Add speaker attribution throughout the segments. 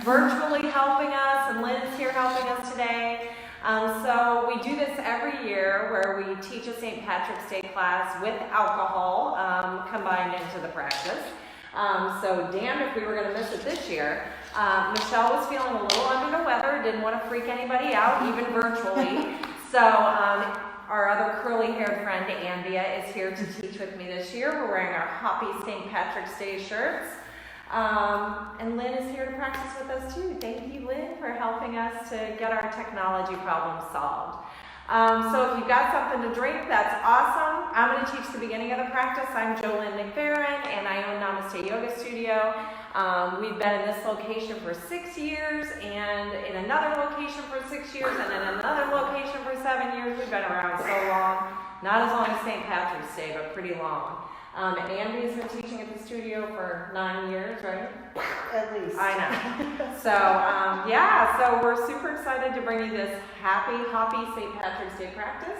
Speaker 1: virtually helping us, and Lynn's here helping us today. So we do this every year where we teach a St. Patrick's Day class with alcohol combined into the practice. So damned if we were going to miss it this year. Michelle was feeling a little under the weather, didn't want to freak anybody out, even virtually. So our other curly-haired friend, Anvia, is here to teach with me this year. We're wearing our Happy St. Patrick's Day shirts. And Lynn is here to practice with us too. Thank you, Lynn, for helping us to get our technology problem solved. So if you've got something to drink, that's awesome. I'm going to teach the beginning of the practice. I'm Jolynn and I own Namaste Yoga Studio. We've been in this location for 6 years, and in another location for 6 years, and in another location for 7 years. We've been around so long. Not as long as St. Patrick's Day, but pretty long. And Andy's been teaching at the studio for 9 years, right?
Speaker 2: At least.
Speaker 1: I know. So, yeah, so we're super excited to bring you this happy St. Patrick's Day practice.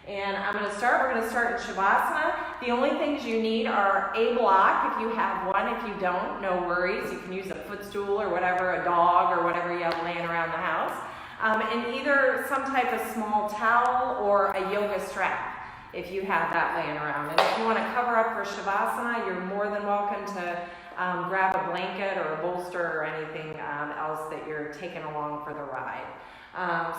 Speaker 1: And we're going to start in Shavasana. The only things you need are a block if you have one. If you don't, no worries. You can use a footstool or whatever, a dog or whatever you have laying around the house. And either some type of small towel or a yoga strap, if you have that laying around. And if you want to cover up for Shavasana, you're more than welcome to grab a blanket or a bolster or anything else that you're taking along for the ride.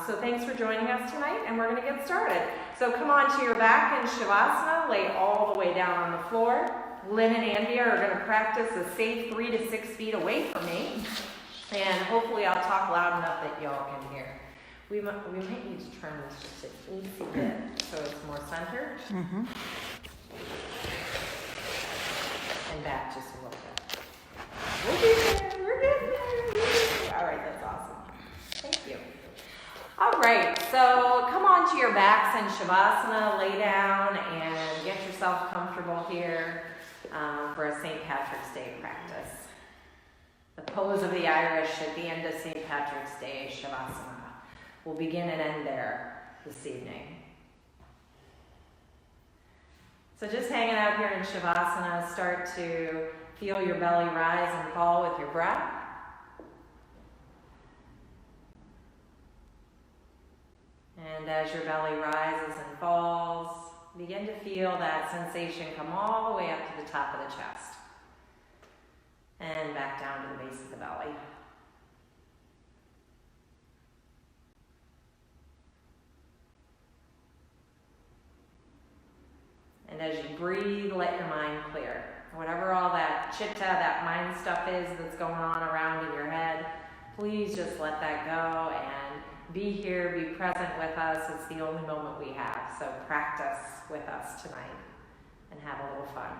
Speaker 1: So thanks for joining us tonight, and we're going to get started. So come on to your back in Shavasana, lay all the way down on the floor. Lynn and Anvia are going to practice a safe 3 to 6 feet away from me, and hopefully I'll talk loud enough that y'all can hear. We might need to turn this just an easy bit so it's more centered. Mm-hmm. And back just a little bit. We're getting there. All right, that's awesome. Thank you. All right, so come on to your backs in Shavasana, lay down and get yourself comfortable here for a St. Patrick's Day practice. The pose of the Irish at the end of St. Patrick's Day, Shavasana. We'll begin and end there this evening. So just hanging out here in Shavasana, start to feel your belly rise and fall with your breath. And as your belly rises and falls, begin to feel that sensation come all the way up to the top of the chest. And back down to the base of the belly. And as you breathe, let your mind clear. Whatever all that chitta, that mind stuff is that's going on around in your head, please just let that go and be here, be present with us. It's the only moment we have. So practice with us tonight and have a little fun.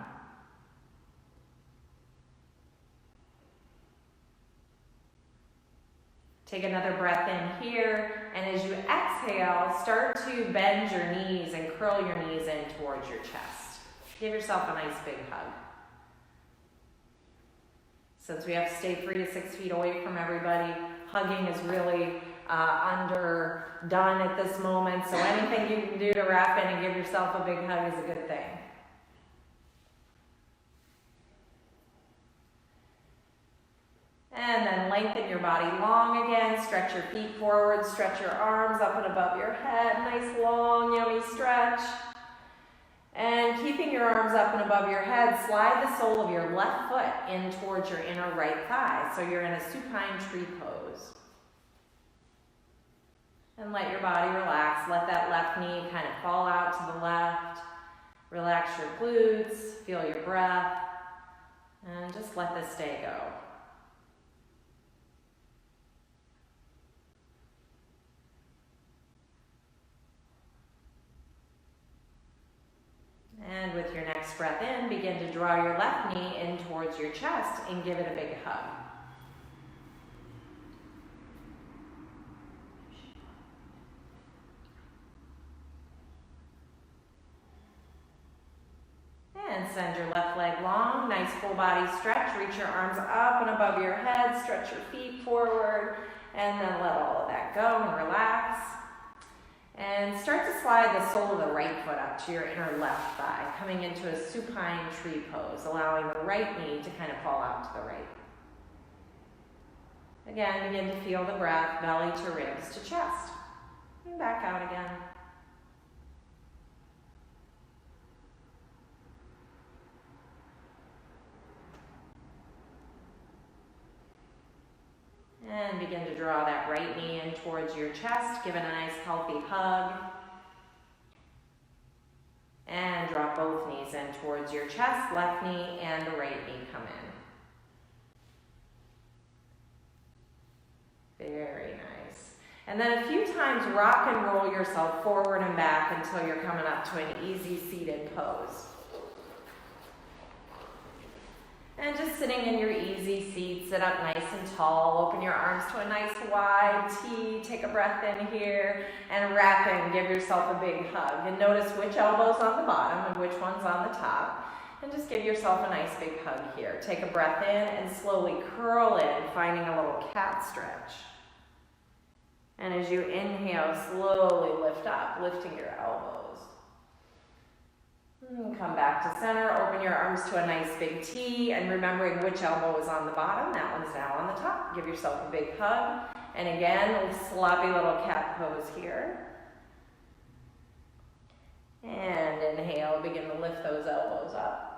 Speaker 1: Take another breath in here, and as you exhale, start to bend your knees and curl your knees in towards your chest. Give yourself a nice big hug. Since we have to stay 3 to 6 feet away from everybody, hugging is really underdone at this moment, so anything you can do to wrap in and give yourself a big hug is a good thing. And then lengthen your body long again. Stretch your feet forward. Stretch your arms up and above your head. Nice, long, yummy stretch. And keeping your arms up and above your head, slide the sole of your left foot in towards your inner right thigh. So you're in a supine tree pose. And let your body relax. Let that left knee kind of fall out to the left. Relax your glutes. Feel your breath. And just let this day go. And with your next breath in, begin to draw your left knee in towards your chest and give it a big hug. And send your left leg long, nice full body stretch. Reach your arms up and above your head, stretch your feet forward, and then let all of that go and relax. And start to slide the sole of the right foot up to your inner left thigh, coming into a supine tree pose, allowing the right knee to kind of fall out to the right. Again, begin to feel the breath, belly to ribs to chest. And back out again. And begin to draw that right knee in towards your chest. Give it a nice healthy hug. And drop both knees in towards your chest. Left knee and the right knee come in. Very nice. And then a few times rock and roll yourself forward and back until you're coming up to an easy seated pose. And just sitting in your easy seat, sit up nice and tall, open your arms to a nice wide T, take a breath in here, and wrap in, give yourself a big hug. And notice which elbow's on the bottom and which one's on the top. And just give yourself a nice big hug here. Take a breath in and slowly curl in, finding a little cat stretch. And as you inhale, slowly lift up, lifting your elbows. Come back to center, open your arms to a nice big T, and remembering which elbow is on the bottom, that one's now on the top. Give yourself a big hug. And again, a sloppy little cat pose here. And inhale, begin to lift those elbows up.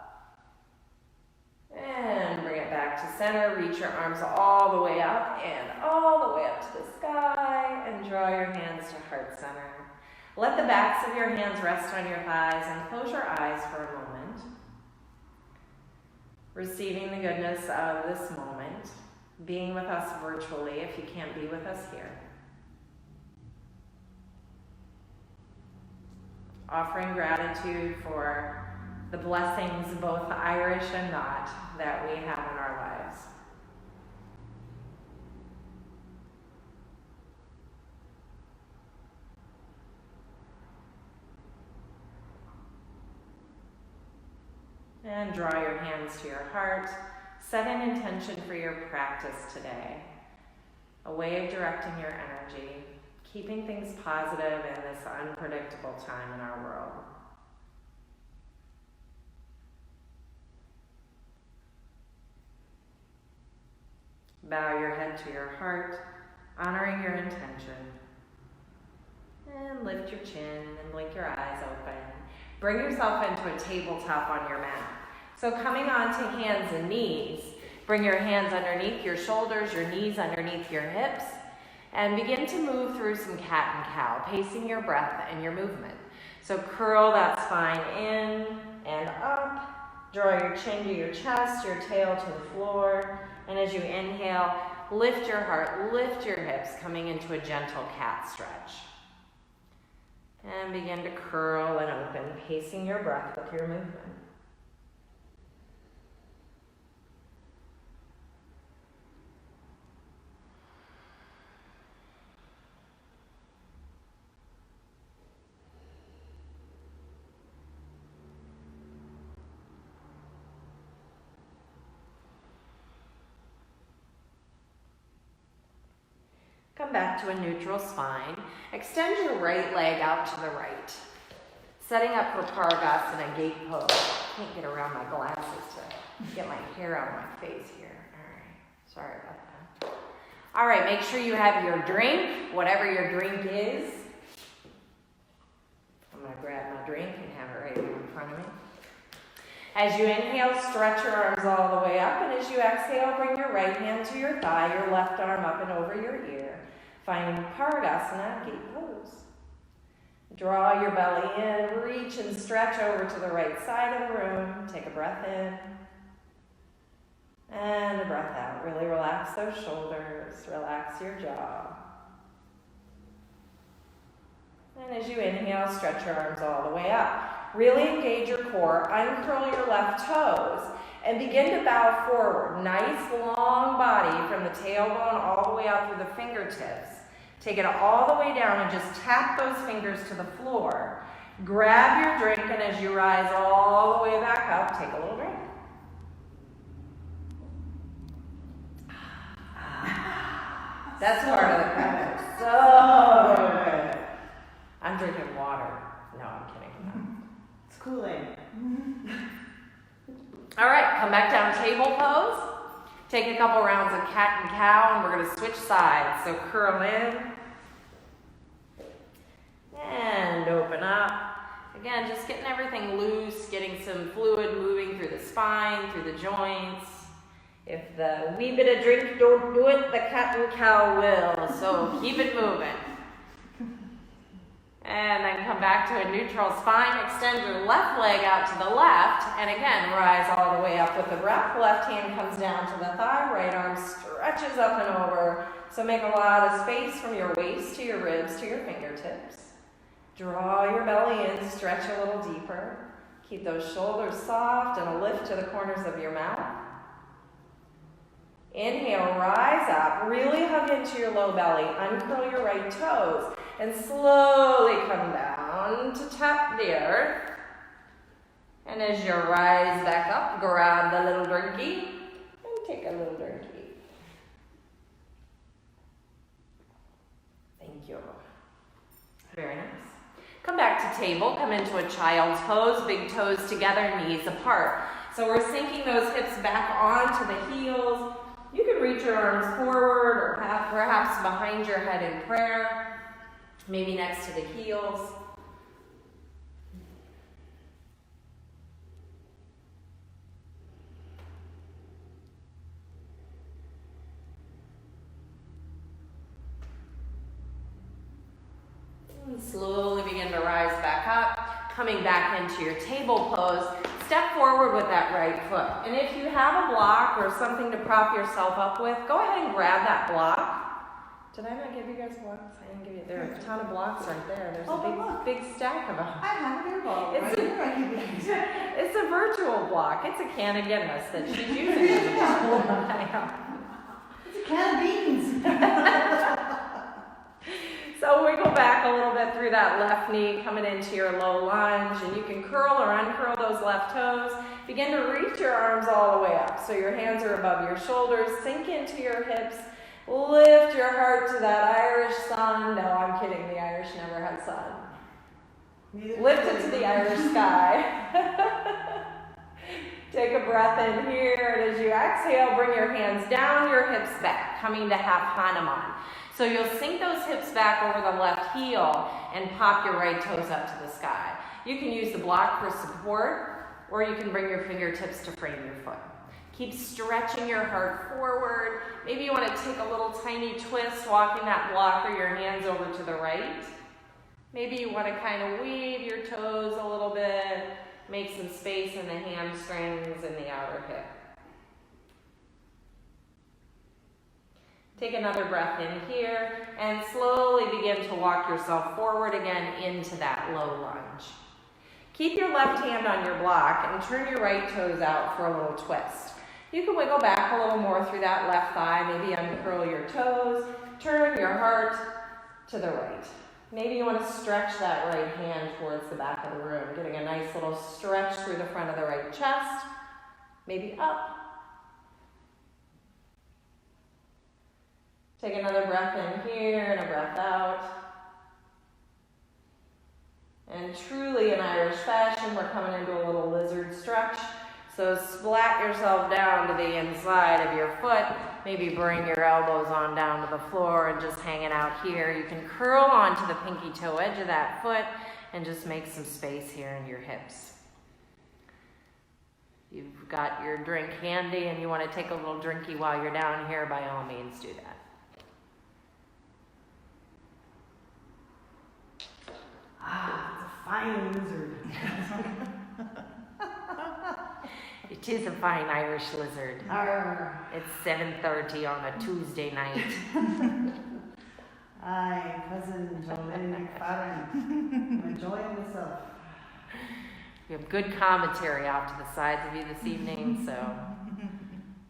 Speaker 1: And bring it back to center, reach your arms all the way up and all the way up to the sky, and draw your hands to heart center. Let the backs of your hands rest on your thighs and close your eyes for a moment. Receiving the goodness of this moment, being with us virtually if you can't be with us here. Offering gratitude for the blessings, both Irish and not, that we have in our lives. And draw your hands to your heart. Set an intention for your practice today. A way of directing your energy, keeping things positive in this unpredictable time in our world. Bow your head to your heart, honoring your intention. And lift your chin and blink your eyes open. Bring yourself into a tabletop on your mat. So coming onto hands and knees, bring your hands underneath your shoulders, your knees underneath your hips, and begin to move through some cat and cow, pacing your breath and your movement. So curl that spine in and up, draw your chin to your chest, your tail to the floor, and as you inhale, lift your heart, lift your hips, coming into a gentle cat stretch. And begin to curl and open, pacing your breath with your movement. Come back to a neutral spine. Extend your right leg out to the right. Setting up for Pargasana, gate pose. Can't get around my glasses to get my hair out of my face here. All right, sorry about that. All right, make sure you have your drink, whatever your drink is. I'm gonna grab my drink and have it right here in front of me. As you inhale, stretch your arms all the way up, and as you exhale, bring your right hand to your thigh, your left arm up and over your ear. Finding Pargasana, gate pose. Draw your belly in, reach and stretch over to the right side of the room. Take a breath in and a breath out. Really relax those shoulders, relax your jaw. And as you inhale, stretch your arms all the way up. Really engage your core, uncurl your left toes, and begin to bow forward. Nice long body from the tailbone all the way out through the fingertips. Take it all the way down and just tap those fingers to the floor. Grab your drink, and as you rise all the way back up, take a little drink. That's part of the practice. So good. I'm drinking water. No, I'm kidding.
Speaker 2: It's Kool-Aid.
Speaker 1: All right, come back down, table pose. Take a couple rounds of cat and cow, and we're going to switch sides. So curl in and open up. Again, just getting everything loose, getting some fluid moving through the spine, through the joints. If the wee bit of drink don't do it, the cat and cow will. So keep it moving. And then come back to a neutral spine. Extend your left leg out to the left. And again, rise all the way up with the breath. Left hand comes down to the thigh. Right arm stretches up and over. So make a lot of space from your waist to your ribs to your fingertips. Draw your belly in. Stretch a little deeper. Keep those shoulders soft and a lift to the corners of your mouth. Inhale, rise up. Really hug into your low belly. Uncurl your right toes. And slowly come down to tap the earth. And as you rise back up, grab the little drinky and take a little drinky. Thank you. Very nice. Come back to table. Come into a child's pose. Big toes together, knees apart. So we're sinking those hips back onto the heels. You can reach your arms forward or perhaps behind your head in prayer. Maybe next to the heels. And slowly begin to rise back up, coming back into your table pose. Step forward with that right foot. And if you have a block or something to prop yourself up with, go ahead and grab that block. Did I not give you guys blocks? I didn't give you. There are a ton of blocks right there. There's a big stack of them.
Speaker 2: I have a beer bottle.
Speaker 1: It's a virtual block. It's a can of Guinness that she's using as a block.
Speaker 2: It's a can of beans.
Speaker 1: So wiggle back a little bit through that left knee, coming into your low lunge, and you can curl or uncurl those left toes. Begin to reach your arms all the way up. So your hands are above your shoulders. Sink into your hips. Lift your heart to that Irish sun. No, I'm kidding. The Irish never had sun. Lift it to the Irish sky. Take a breath in here. And as you exhale, bring your hands down, your hips back, coming to half Hanuman. So you'll sink those hips back over the left heel and pop your right toes up to the sky. You can use the block for support, or you can bring your fingertips to frame your foot. Keep stretching your heart forward. Maybe you want to take a little tiny twist, walking that block or your hands over to the right. Maybe you want to kind of weave your toes a little bit, make some space in the hamstrings and the outer hip. Take another breath in here and slowly begin to walk yourself forward again into that low lunge. Keep your left hand on your block and turn your right toes out for a little twist. You can wiggle back a little more through that left thigh, maybe uncurl your toes, turn your heart to the right. Maybe you want to stretch that right hand towards the back of the room, getting a nice little stretch through the front of the right chest, maybe up. Take another breath in here and a breath out. And truly in Irish fashion, we're coming into a little lizard stretch. So splat yourself down to the inside of your foot. Maybe bring your elbows on down to the floor and just hanging out here. You can curl onto the pinky toe edge of that foot and just make some space here in your hips. You've got your drink handy and you want to take a little drinky while you're down here, by all means do that.
Speaker 2: Ah, it's a fine lizard.
Speaker 1: It is a fine Irish lizard.
Speaker 2: Arr.
Speaker 1: It's 7:30 on a Tuesday night.
Speaker 2: Aye, cousin Jolynn McFadden. I'm enjoying myself.
Speaker 1: We have good commentary off to the sides of you this evening, so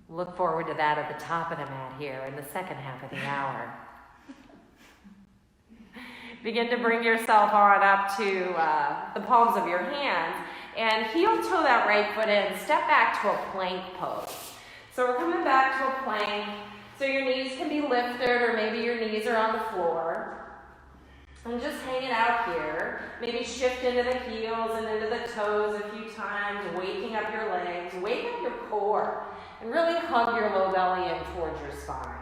Speaker 1: look forward to that at the top of the mat here in the second half of the hour. Begin to bring yourself on up to the palms of your hands and heel toe that right foot in. Step back to a plank pose. So we're coming back to a plank. So your knees can be lifted or maybe your knees are on the floor. And just hang it out here. Maybe shift into the heels and into the toes a few times, waking up your legs, wake up your core. and really hug your low belly in towards your spine.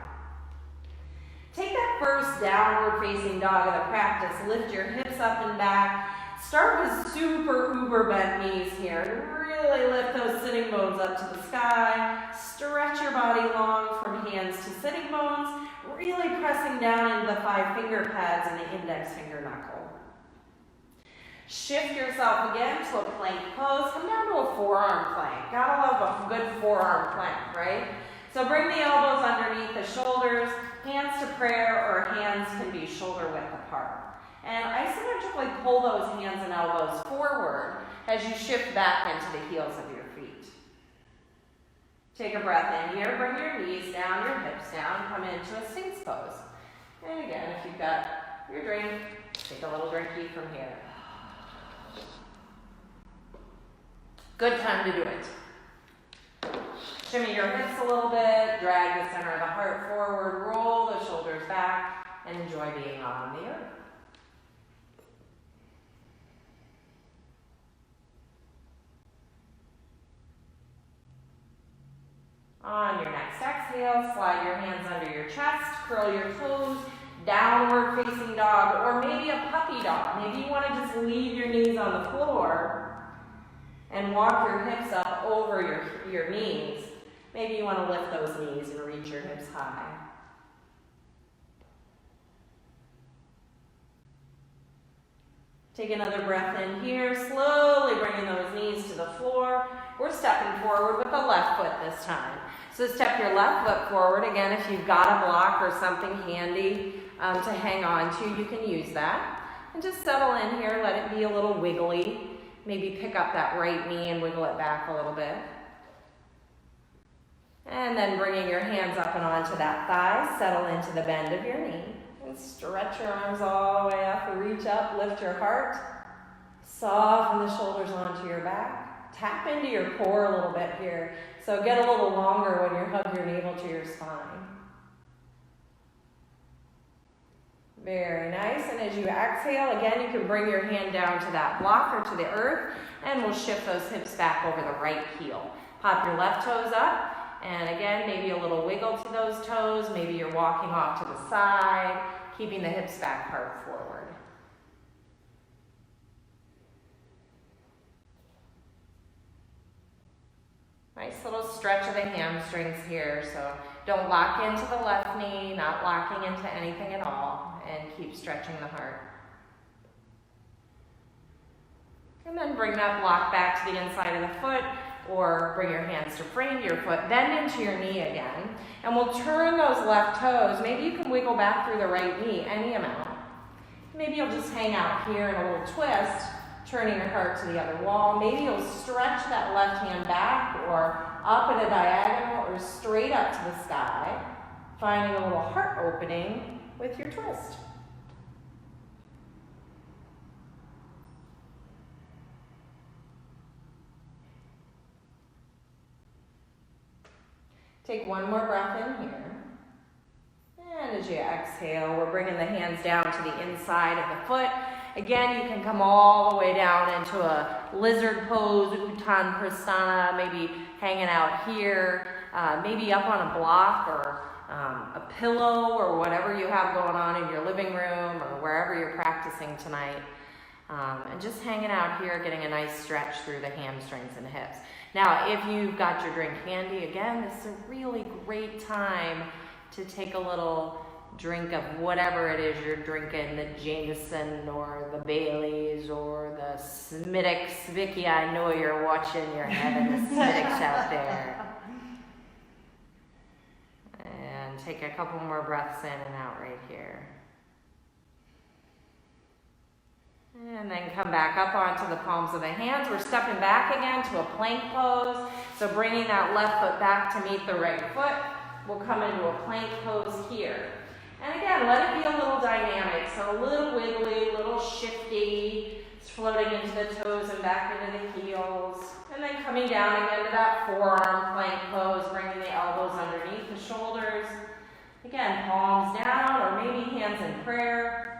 Speaker 1: Take that first downward facing dog of the practice. Lift your hips up and back. Start with super uber bent knees here. Really lift those sitting bones up to the sky. Stretch your body long from hands to sitting bones. Really pressing down into the 5 finger pads and the index finger knuckle. Shift yourself again to a plank pose. Come down to a forearm plank. Gotta love a good forearm plank, right? So bring the elbows underneath the shoulders. Hands to prayer, or hands can be shoulder width apart. And isometrically pull those hands and elbows forward as you shift back into the heels of your feet. Take a breath in here, bring your knees down, your hips down, come into a Sphinx pose. And again, if you've got your drink, take a little drinky from here. Good time to do it. Shimmy your hips a little bit, drag the center of the heart forward, roll the shoulders back, and enjoy being on the earth. On your next exhale, slide your hands under your chest, curl your toes, downward facing dog, or maybe a puppy dog. Maybe you want to just leave your knees on the floor and walk your hips up over your knees. Maybe you want to lift those knees and reach your hips high. Take another breath in here, slowly bringing those knees to the floor. We're stepping forward with the left foot this time. So step your left foot forward. Again, if you've got a block or something handy to hang on to, you can use that. And just settle in here, let it be a little wiggly. Maybe pick up that right knee and wiggle it back a little bit. And then bringing your hands up and onto that thigh, settle into the bend of your knee. And stretch your arms all the way up, reach up, lift your heart. Soften the shoulders onto your back. Tap into your core a little bit here. So get a little longer when you hug your navel to your spine. Very nice. And as you exhale, again, you can bring your hand down to that block or to the earth, and we'll shift those hips back over the right heel. Pop your left toes up. And again, maybe a little wiggle to those toes. Maybe you're walking off to the side, keeping the hips back, heart forward. Nice little stretch of the hamstrings here. So don't lock into the left knee, not locking into anything at all, and keep stretching the heart. And then bring that block back to the inside of the foot, or bring your hands to frame your foot, bend into your knee again, and we'll turn those left toes. Maybe you can wiggle back through the right knee, any amount. Maybe you'll just hang out here in a little twist, turning your heart to the other wall. Maybe you'll stretch that left hand back, or up at a diagonal, or straight up to the sky, finding a little heart opening with your twist. Take one more breath in here. And as you exhale, we're bringing the hands down to the inside of the foot. Again, you can come all the way down into a lizard pose, Uttanasana, maybe hanging out here, maybe up on a block or a pillow or whatever you have going on in your living room or wherever you're practicing tonight. And just hanging out here, getting a nice stretch through the hamstrings and hips. Now, if you've got your drink handy, again, this is a really great time to take a little drink of whatever it is you're drinking, the Jameson or the Baileys or the Smittix. Vicky, I know you're watching, you're having the Smittix out there. And take a couple more breaths in and out right here. And then come back up onto the palms of the hands. We're stepping back again to a plank pose. So bringing that left foot back to meet the right foot. We'll come into a plank pose here. And again, let it be a little dynamic. So a little wiggly, a little shifty, floating into the toes and back into the heels. And then coming down again to that forearm plank pose, bringing the elbows underneath the shoulders. Again, palms down or maybe hands in prayer.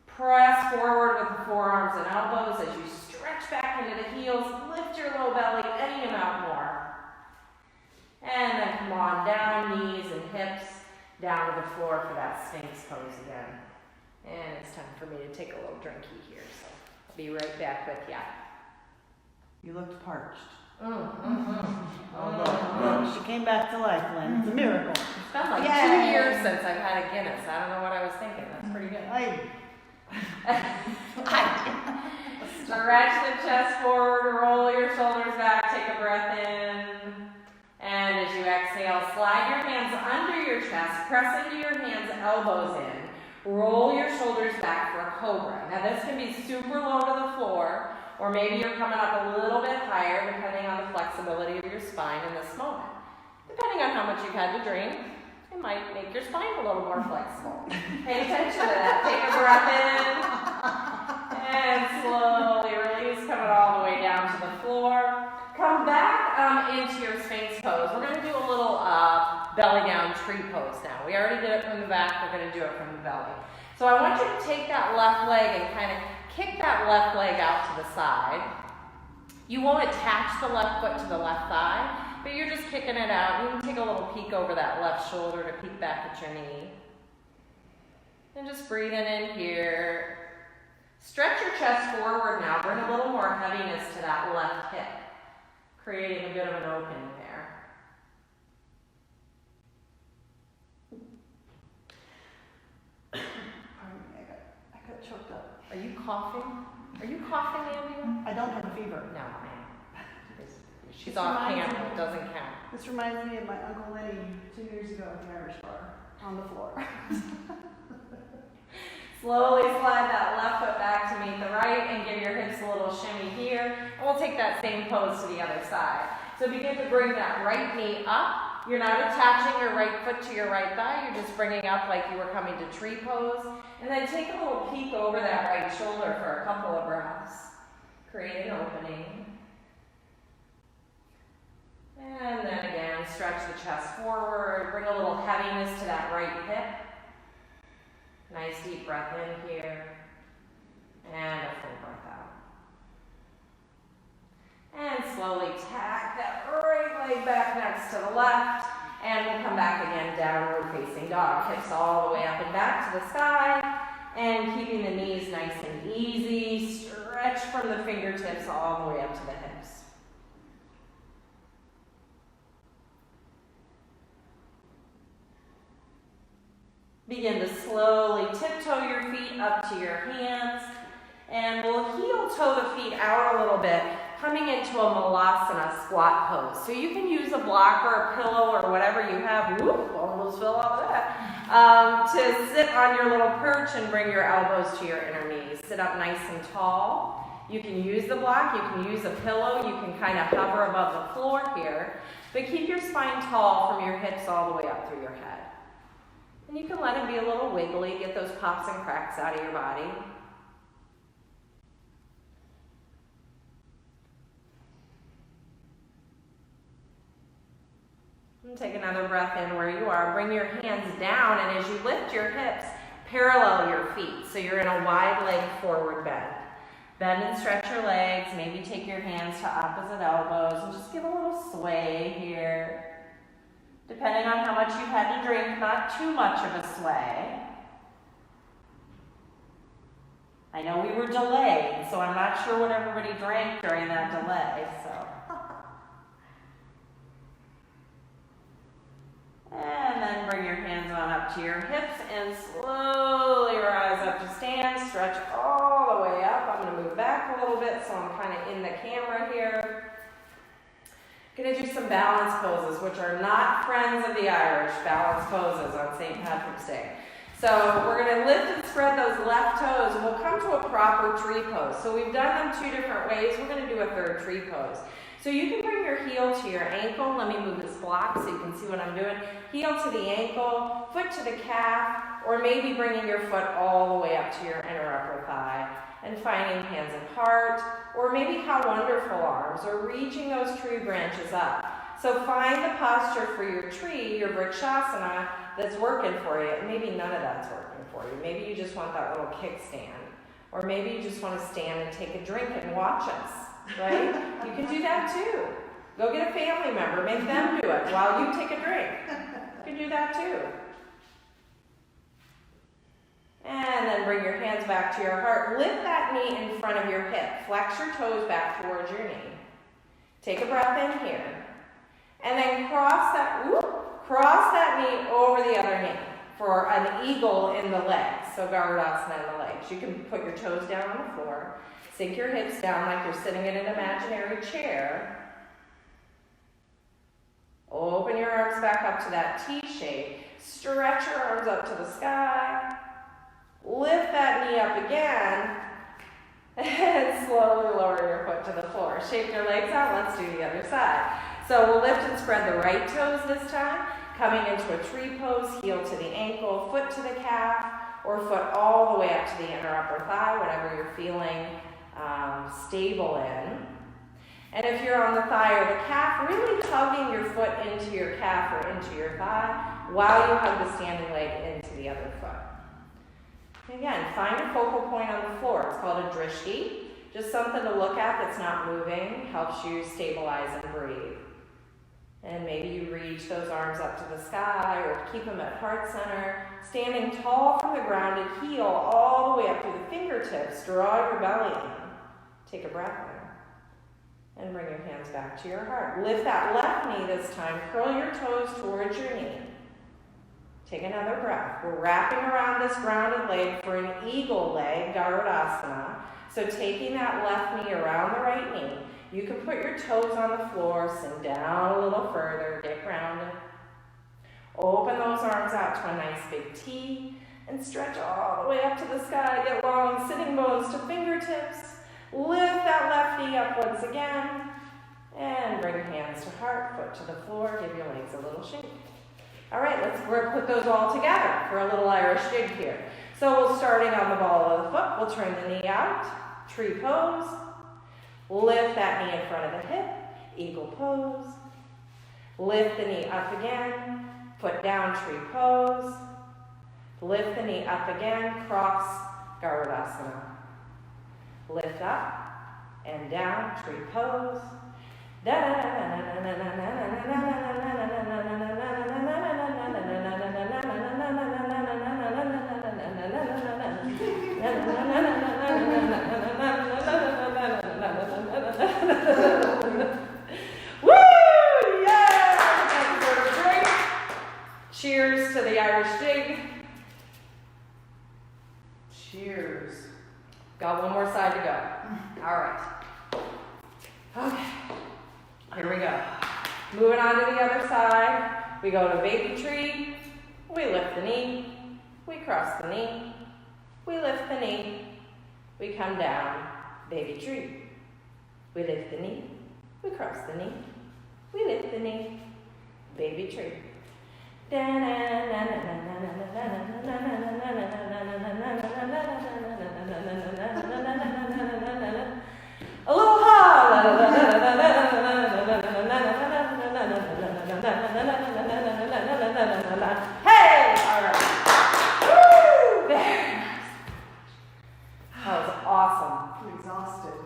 Speaker 1: Press forward with the forearms and elbows as you stretch back into the heels. Lift your low belly any amount more. on down, knees and hips down to the floor for that Sphinx pose again. And it's time for me to take a little drinky here, so I'll be right back with ya.
Speaker 2: You looked parched.
Speaker 1: Oh,
Speaker 2: Look, she came back to life, Lynn. It's a miracle.
Speaker 1: It's been like
Speaker 2: Yay.
Speaker 1: 2 years since I've had a Guinness. I don't know what I was thinking. That's pretty good. Stretch the chest forward, roll your shoulders back, take a breath in. And as you exhale, slide your hands under your chest, press into your hands, elbows in. Roll your shoulders back for a cobra. Now this can be super low to the floor, or maybe you're coming up a little bit higher depending on the flexibility of your spine in this moment. Depending on how much you've had to drink, it might make your spine a little more flexible. Pay attention to that. Take a breath in and slowly release, coming all the way down to the floor. Come back into your Sphinx pose. We're going to do a little belly down tree pose now. We already did it from the back. We're going to do it from the belly. So I want you to take that left leg and kind of kick that left leg out to the side. You won't attach the left foot to the left thigh, but you're just kicking it out. You can take a little peek over that left shoulder to peek back at your knee. And just breathing in here. Stretch your chest forward now. Bring a little more heaviness to that left hip, creating a bit of an opening there.
Speaker 2: Pardon me, I got choked up.
Speaker 1: Are you coughing? Are you coughing, Anvia?
Speaker 2: I don't have a fever.
Speaker 1: No, ma'am. She's off camera. It doesn't count.
Speaker 2: This reminds me of my Uncle Lenny 2 years ago at the Irish bar on the floor.
Speaker 1: Slowly slide that left foot back to meet the right and give your hips a little shimmy here. And we'll take that same pose to the other side. So begin to bring that right knee up. You're not attaching your right foot to your right thigh. You're just bringing up like you were coming to tree pose. And then take a little peek over that right shoulder for a couple of breaths. Create an opening. And then again, stretch the chest forward. Bring a little heaviness to that right hip. Nice deep breath in here. And a full breath out. And slowly tack that right leg back next to the left. And we'll come back again, downward facing dog. Hips all the way up and back to the sky. And keeping the knees nice and easy. Stretch from the fingertips all the way up to the hips. Begin to slowly tiptoe your feet up to your hands. And we'll heel toe the feet out a little bit, coming into a malasana squat pose. So you can use a block or a pillow or whatever you have. Whoop, almost fell off of that. To sit on your little perch and bring your elbows to your inner knees. Sit up nice and tall. You can use the block, you can use a pillow, you can kind of hover above the floor here. But keep your spine tall from your hips all the way up through your head. And you can let it be a little wiggly, get those pops and cracks out of your body. And take another breath in where you are. Bring your hands down, and as you lift your hips, parallel your feet. So you're in a wide leg forward bend. Bend and stretch your legs. Maybe take your hands to opposite elbows and just give a little sway here. Depending on how much you've had to drink, not too much of a sway. I know we were delayed, so I'm not sure what everybody drank during that delay, so. And then bring your hands on up to your hips and slowly rise up to stand. Stretch all the way up. I'm going to move back a little bit so I'm kind of in the camera here. Going to do some balance poses, which are not friends of the Irish, balance poses on St. Patrick's Day. So we're going to lift and spread those left toes, and we'll come to a proper tree pose. So we've done them 2 different ways. We're going to do a third tree pose. So you can bring your heel to your ankle. Let me move this block so you can see what I'm doing. Heel to the ankle, foot to the calf, or maybe bringing your foot all the way up to your inner upper thigh. And finding hands and heart, or maybe how wonderful arms, or reaching those tree branches up. So find the posture for your tree, your vrikshasana, that's working for you. Maybe none of that's working for you. Maybe you just want that little kickstand. Or maybe you just want to stand and take a drink and watch us, right? You can do that too. Go get a family member, make them do it while you take a drink. You can do that too. And then bring your hands back to your heart. Lift that knee in front of your hip. Flex your toes back towards your knee. Take a breath in here. And then cross that knee over the other knee for an eagle in the legs. So Garudasana in the legs. You can put your toes down on the floor. Sink your hips down like you're sitting in an imaginary chair. Open your arms back up to that T shape. Stretch your arms up to the sky. Lift that knee up again. And slowly lower your foot to the floor. Shake your legs out. Let's do the other side. So we'll lift and spread the right toes this time. Coming into a tree pose, heel to the ankle, foot to the calf, or foot all the way up to the inner upper thigh, whatever you're feeling stable in. And if you're on the thigh or the calf, really tugging your foot into your calf or into your thigh while you hug the standing leg into the other foot. Again, find a focal point on the floor. It's called a drishti. Just something to look at that's not moving, helps you stabilize and breathe. And maybe you reach those arms up to the sky or keep them at heart center. Standing tall from the grounded heel all the way up through the fingertips. Draw your belly in. Take a breath in. And bring your hands back to your heart. Lift that left knee this time. Curl your toes towards your knee. Take another breath. We're wrapping around this grounded leg for an eagle leg, Garudasana. So taking that left knee around the right knee. You can put your toes on the floor, sink down a little further, get grounded. Open those arms out to a nice big T and stretch all the way up to the sky. Get long sitting bones to fingertips. Lift that left knee up once again. And bring hands to heart, foot to the floor. Give your legs a little shake. All right, we'll put those all together for a little Irish jig here. So we'll starting on the ball of the foot. We'll turn the knee out. Tree pose. Lift that knee in front of the hip. Eagle pose. Lift the knee up again. Foot down, tree pose. Lift the knee up again. Cross, Garudasana. Lift up and down, tree pose. Woo! Yeah! Cheers to the Irish jig. Cheers. Got one more side to go. All right. Okay. Here we go. Moving on to the other side. We go to baby tree. We lift the knee. We cross the knee. We lift the knee. We come down. Baby tree. We lift the knee. We cross the knee. We lift the knee. Baby tree. Aloha! Hey! All right. Woo! Very nice. That was awesome.
Speaker 2: I'm exhausted.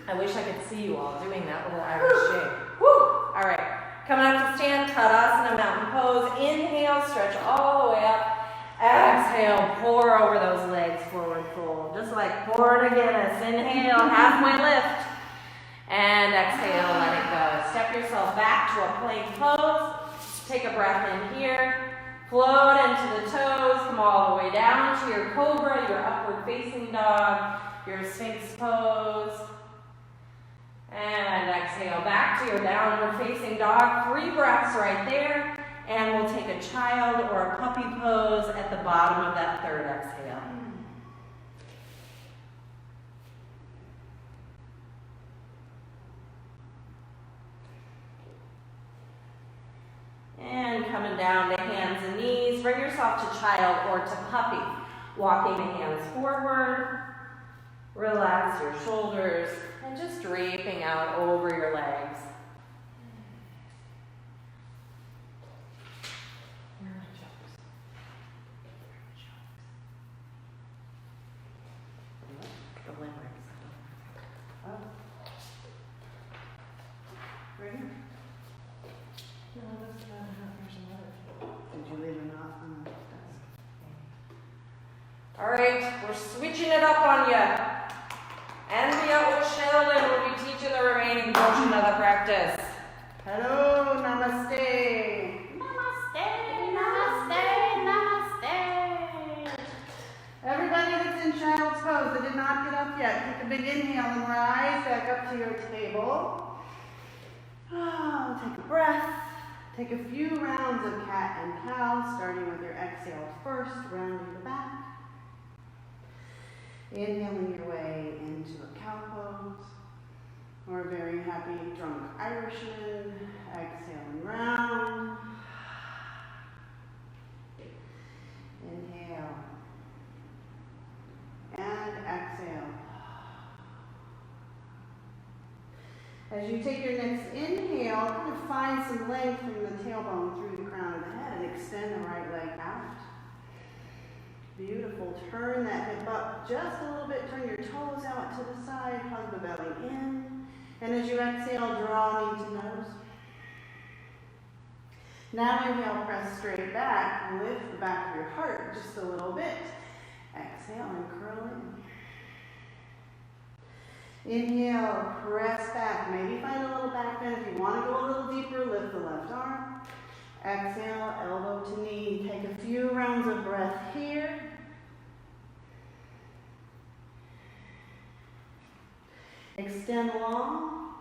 Speaker 1: I wish I could see you all doing that little Irish jig. Woo! All right. Coming up to stand, Tadasana, mountain pose. Inhale, stretch all the way up. Exhale, pour over those legs, forward fold. Just like pouring a Guinness. Inhale, halfway lift. And exhale, let it go. Step yourself back to a plank pose. Take a breath in here. Float into the toes. Come all the way down to your cobra, your upward facing dog, your sphinx pose. And exhale back to your downward facing dog. 3 breaths right there. And we'll take a child or a puppy pose at the bottom of that 3rd exhale. And coming down to hands and knees. Bring yourself to child or to puppy. Walking the hands forward. Relax your shoulders. And just draping out over your legs.
Speaker 2: Ready?
Speaker 1: switching it up on you. Anvia or Jolynn will be teaching the remaining portion of the practice.
Speaker 2: Hello, Namaste.
Speaker 1: Namaste, namaste, namaste.
Speaker 2: Everybody that's in child's pose that did not get up yet, take a big inhale and rise back up to your table. Oh, take a breath. Take a few rounds of cat and cow, starting with your exhale first, rounding the back. Inhaling your way into a cow pose, or a very happy drunk Irishman. Exhaling round. Inhale. And exhale. As you take your next inhale, kind of find some length from the tailbone through the crown of the head and extend the right leg out. Beautiful. Turn that hip up just a little bit. Turn your toes out to the side. Hug the belly in. And as you exhale, draw knee to nose. Now inhale, press straight back. Lift the back of your heart just a little bit. Exhale and curl in. Inhale, press back. Maybe find a little back bend. If you want to go a little deeper, lift the left arm. Exhale, elbow to knee. Take a few rounds of breath here. Extend long.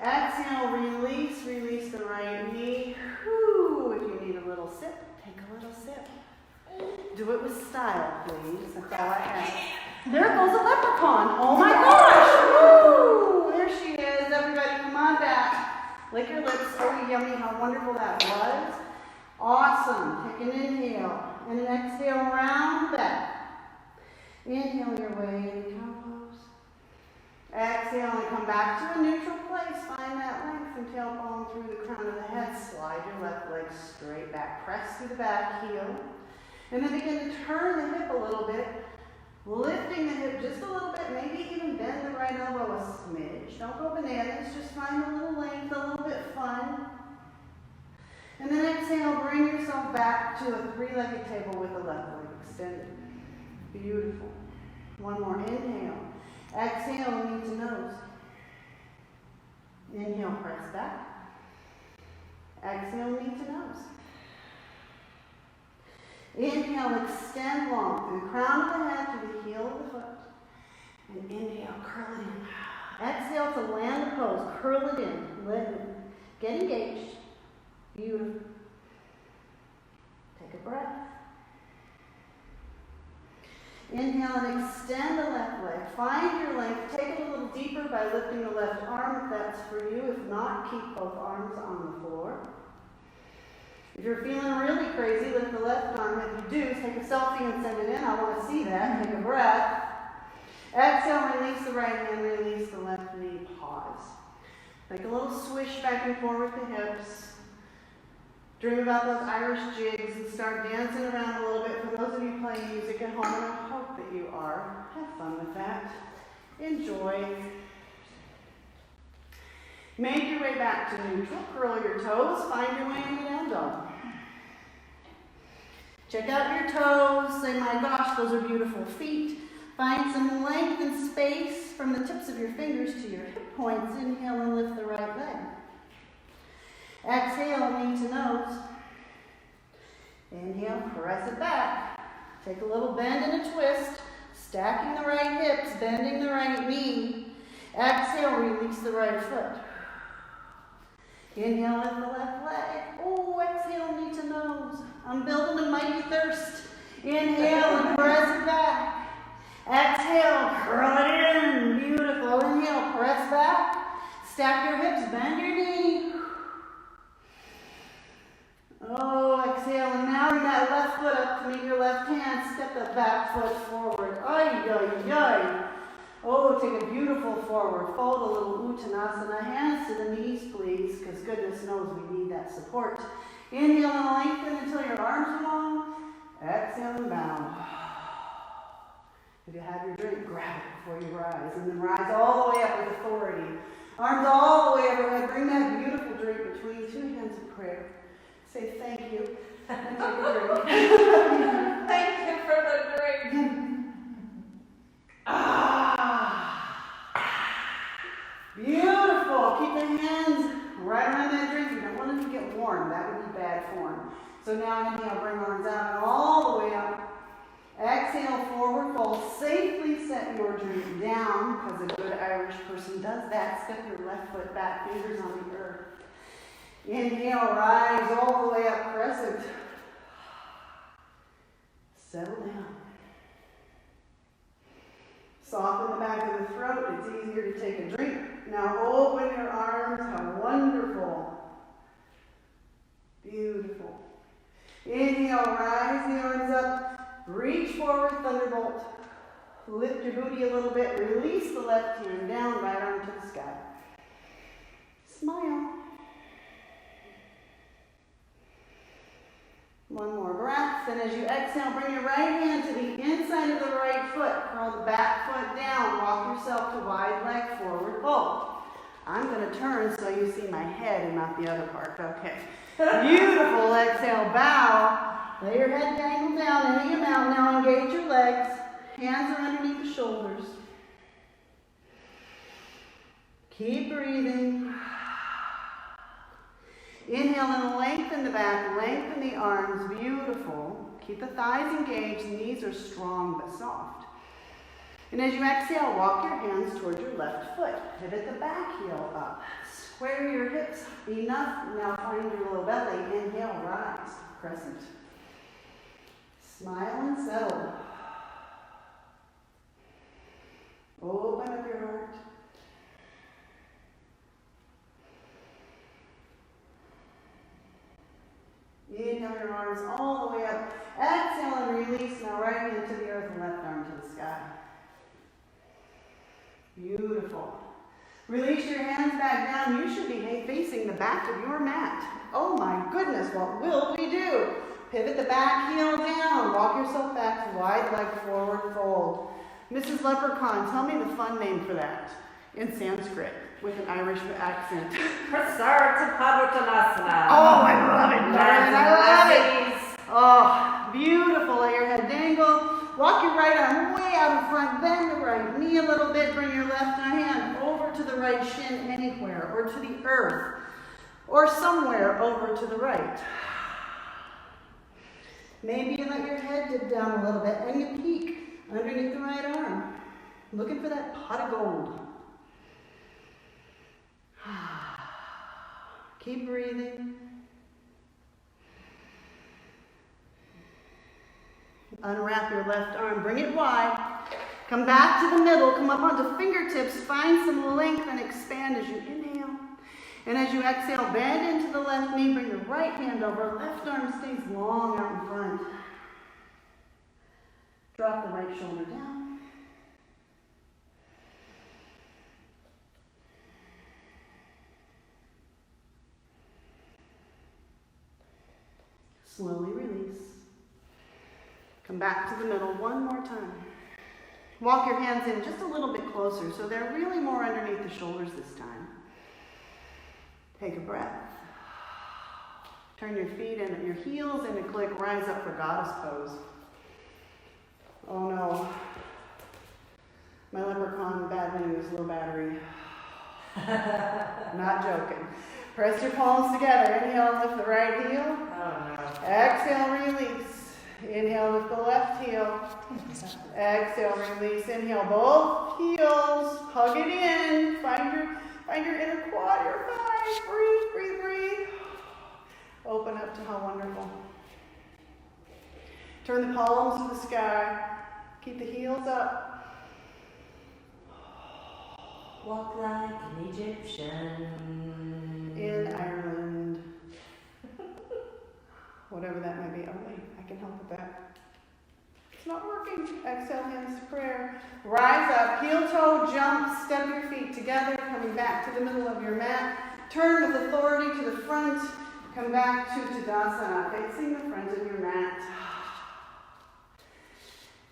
Speaker 2: Exhale, release the right knee. Whew. If you need a little sip, take a little sip. Do it with style, please. That's all I ask. There goes a leprechaun. Oh my gosh. Woo! There she is. Everybody come on back. Lick your lips. Oh, yummy. How wonderful that was. Awesome. Take an inhale and an exhale round back. Inhale your way into cow pose. Exhale and come back to a neutral place. Find that length from tailbone through the crown of the head. Slide your left leg straight back. Press through the back heel. And then begin to turn the hip a little bit. Lifting the hip just a little bit. Maybe even bend the right elbow a smidge. Don't go bananas. Just find a little length, a little bit fun. And then exhale, bring yourself back to a three-legged table with the left leg extended. Beautiful. One more inhale. Exhale, knee to nose. Inhale, press back. Exhale, knee to nose. Inhale, extend long through the crown of the head to the heel of the foot. And inhale, curl it in. Exhale to land the pose. Curl it in. Let it get engaged. Beautiful. Take a breath. Inhale and extend the left leg. Find your length. Take it a little deeper by lifting the left arm if that's for you. If not, keep both arms on the floor. If you're feeling really crazy, lift the left arm. If you do, take a selfie and send it in. I want to see that. Take a breath. Exhale, release the right hand, release the left knee, pause. Take a little swish back and forth with the hips. Dream about those Irish jigs and start dancing around a little bit. For those of you playing music at home, and I hope that you are, have fun with that. Enjoy. Make your way back to neutral. Curl your toes. Find your way into down dog. Check out your toes. Say, my gosh, those are beautiful feet. Find some length and space from the tips of your fingers to your hip points. Inhale and lift the right leg. Exhale, knee to nose. Inhale, press it back. Take a little bend and a twist. Stacking the right hips, bending the right knee. Exhale, release the right foot. Inhale, lift the left leg. Oh, exhale, knee to nose. I'm building a mighty thirst. Inhale and press it back. Exhale, curl it in. Beautiful. Inhale, press back. Stack your hips, bend your knee. Oh, exhale, and now bring that left foot up to meet your left hand. Step the back foot forward. Ay, ay, ay. Oh, take a beautiful forward fold, a little uttanasana. Hands to the knees, please, because goodness knows we need that support. Inhale and lengthen until your arms are long. Exhale and bow. If you have your drink, grab it before you rise, and then rise all the way up with authority. Arms all the way overhead. Bring that beautiful drink between two hands of prayer. Say thank you and take a drink.
Speaker 1: Thank you for the drink.
Speaker 2: right around that drink. You don't want them to get warm. That would be bad form. So now inhale, bring arms out and all the way up. Exhale, forward fold. Safely set your drink down, because a good Irish person does that. Step your left foot back, fingers on the earth. Inhale, rise all the way up, crescent. Settle down. Soften the back of the throat. It's easier to take a drink. Now open your arms. How wonderful. Beautiful. Inhale, rise the arms up. Reach forward, thunderbolt. Lift your booty a little bit. Release the left hand down, right arm to the sky. Smile. One more breath. And as you exhale, bring your right hand to the inside of the right foot. Curl the back foot down. Walk yourself to wide leg forward fold. I'm going to turn so you see my head and not the other part. Okay. Beautiful. Exhale, bow. Lay your head dangle down, empty them out. Now engage your legs. Hands are underneath the shoulders. Keep breathing. Inhale and lengthen the back, lengthen the arms. Beautiful. Keep the thighs engaged. The knees are strong but soft. And as you exhale, walk your hands toward your left foot. Pivot the back heel up. Square your hips. Enough. Now find your low belly. Inhale, rise. Crescent. Smile and settle. Open up your heart. Inhale your arms all the way up. Exhale and release. Now right hand to the earth and left arm to the sky. Beautiful. Release your hands back down. You should be facing the back of your mat. Oh my goodness, what will we do? Pivot the back heel down. Walk yourself back to wide leg forward fold. Mrs. Leprechaun, tell me the fun name for that in Sanskrit with an Irish accent.
Speaker 1: Prasarta Padottanasana.
Speaker 2: Oh, I love it, darling. I love it. Oh, beautiful. Let your head dangle. Walk your right arm way out in front. Bend the right knee a little bit. Bring your left hand over to the right shin anywhere, or to the earth, or somewhere over to the right. Maybe you let your head dip down a little bit and you peek underneath the right arm, looking for that pot of gold. Keep breathing. Unwrap your left arm, bring it wide. Come back to the middle, come up onto fingertips, find some length and expand as you inhale. And as you exhale, bend into the left knee, bring your right hand over, left arm stays long out in front. Drop the right shoulder down. Slowly release. Come back to the middle one more time. Walk your hands in just a little bit closer so they're really more underneath the shoulders this time. Take a breath. Turn your feet and your heels into click. Rise up for goddess pose. Oh no. My leprechaun bad news, low battery. Not joking. Press your palms together. Inhale, lift the right heel.
Speaker 1: Oh no.
Speaker 2: Exhale, release. Inhale, lift the left heel. Exhale, release. Inhale, both heels. Hug it in. Find your inner quad, your thighs. Breathe, breathe, breathe. Open up to how wonderful. Turn the palms to the sky. Keep the heels up.
Speaker 1: Walk like an Egyptian.
Speaker 2: In Ireland. Whatever that might be. Oh wait, I can help with that. It's not working. Exhale, hands to prayer. Rise up, heel toe, jump, step your feet together, coming back to the middle of your mat. Turn with authority to the front. Come back to Tadasana, facing the front of your mat.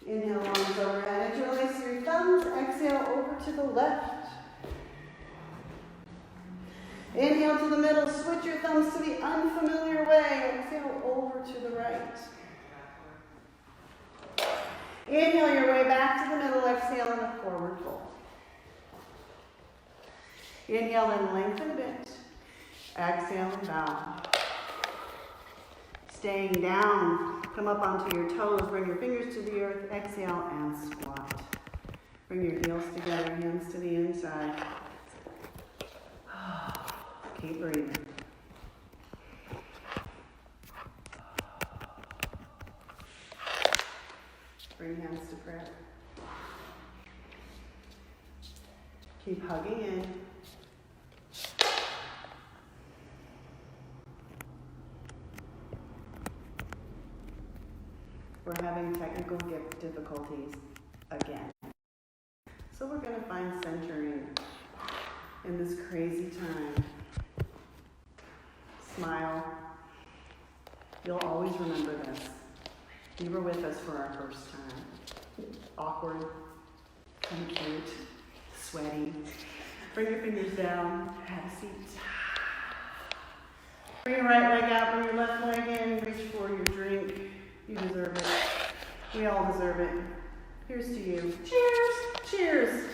Speaker 2: Inhale, arms overhead. Interlace your thumbs. Exhale, over to the left. Inhale to the middle. Switch your thumbs to the unfamiliar way. Exhale, over to the right. Inhale your way back to the middle. Exhale in a forward fold. Inhale and lengthen a bit. Exhale and bow. Staying down, come up onto your toes, bring your fingers to the earth, exhale and squat. Bring your heels together, hands to the inside. Keep breathing. Bring hands to prayer. Keep hugging in. We're having technical difficulties again. So we're going to find centering in this crazy time. Smile. You'll always remember this. You were with us for our first time. Awkward, kind of cute, sweaty. Bring your fingers down. Have a seat. Bring your right leg out. Bring your left leg in. Reach for your drink. You deserve it. We all deserve it. Here's to you. Cheers! Cheers!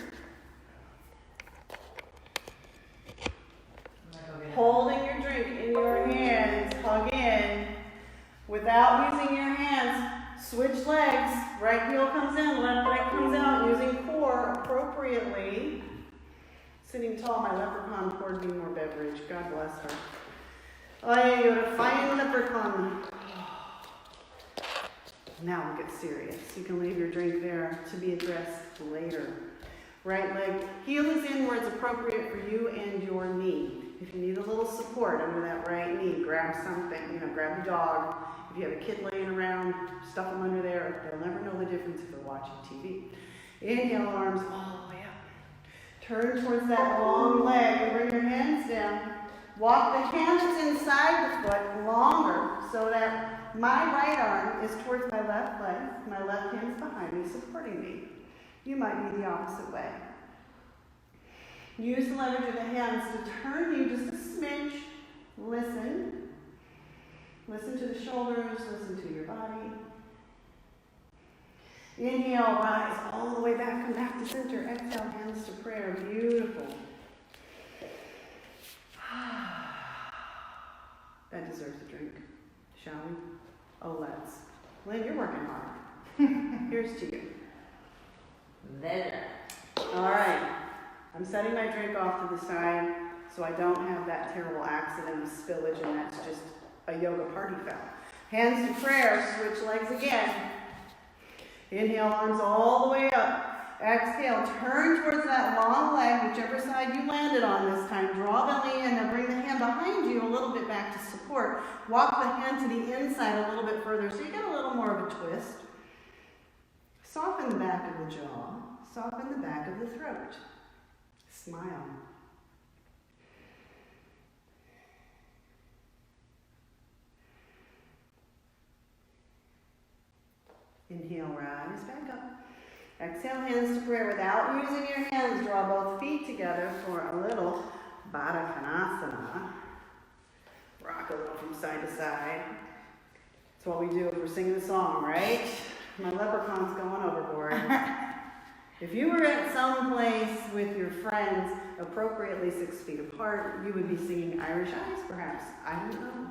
Speaker 2: Holding your drink in your hands, hug in. Without using your hands, switch legs. Right heel comes in, left leg comes out, using core appropriately. Sitting tall, my leprechaun poured me more beverage. God bless her. Oh, you're a fine leprechaun. Now we'll get serious. You can leave your drink there to be addressed later. Right leg, heel is in where it's appropriate for you and your knee. If you need a little support under that right knee, grab something. Grab your dog. If you have a kid laying around, stuff them under there. They'll never know the difference if they're watching TV. Inhale, arms all the way up. Turn towards that long leg and bring your hands down. Walk the hands inside the foot longer so that my right arm is towards my left leg. My left hand's behind me, supporting me. You might be the opposite way. Use the leverage of the hands to turn you just a smidge. Listen. Listen to the shoulders. Listen to your body. Inhale, rise all the way back. Come back to center. Exhale, hands to prayer. Beautiful. That deserves a drink. Shall we? Oh, let's. Lynn, you're working hard. Here's to you.
Speaker 1: There.
Speaker 2: All right. I'm setting my drink off to the side so I don't have that terrible accident of spillage, and that's just a yoga party foul. Hands to prayer. Switch legs again. Inhale, arms all the way up. Exhale, turn towards that long leg, whichever side you landed on this time. Draw belly in and bring the hand behind you a little bit back to support. Walk the hand to the inside a little bit further so you get a little more of a twist. Soften the back of the jaw. Soften the back of the throat. Smile. Inhale, rise back up. Exhale, hands to prayer. Without using your hands, draw both feet together for a little Baddha Konasana. Rock a little from side to side. That's what we do if we're singing a song, right? My leprechaun's going overboard. If you were at some place with your friends, appropriately 6 feet apart, you would be singing Irish Eyes, perhaps. I don't know.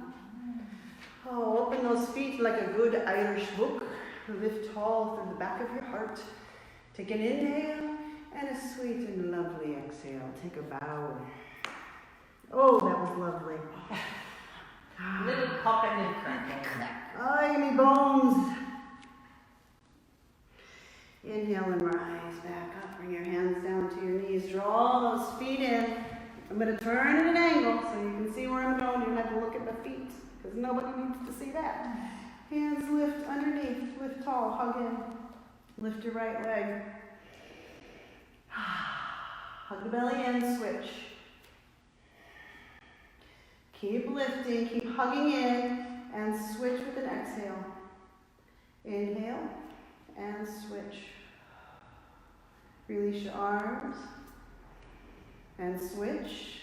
Speaker 2: Oh, open those feet like a good Irish book. Lift tall through the back of your heart. Take an inhale and a sweet and lovely exhale. Take a bow. Oh, that was lovely.
Speaker 1: Little popping and cracking.
Speaker 2: Ay, me bones. Inhale and rise back up. Bring your hands down to your knees. Draw those feet in. I'm going to turn at an angle so you can see where I'm going. You don't have to look at the feet because nobody needs to see that. Hands lift underneath. Lift tall. Hug in. Lift your right leg. Hug the belly in. Switch. Keep lifting. Keep hugging in. And switch with an exhale. Inhale. And switch. Release your arms. And switch.